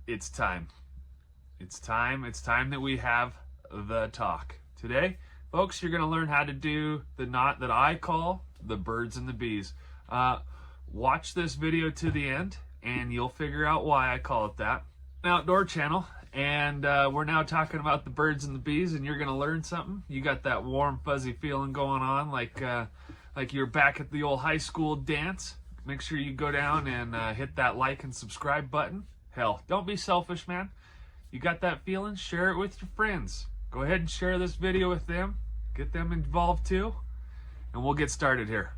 it's time. It's time that we have the talk. Today, folks, you're going to learn how to do the knot that I call the birds and the bees. Watch this video to the end and you'll figure out why I call it that. An outdoor channel, and we're now talking about the birds and the bees, and you're going to learn something. You got that warm, fuzzy feeling going on like you're back at the old high school dance. Make sure you go down and hit that like and subscribe button. Hell, don't be selfish, man. You got that feeling? Share it with your friends. Go ahead and share this video with them. Get them involved too. And we'll get started here.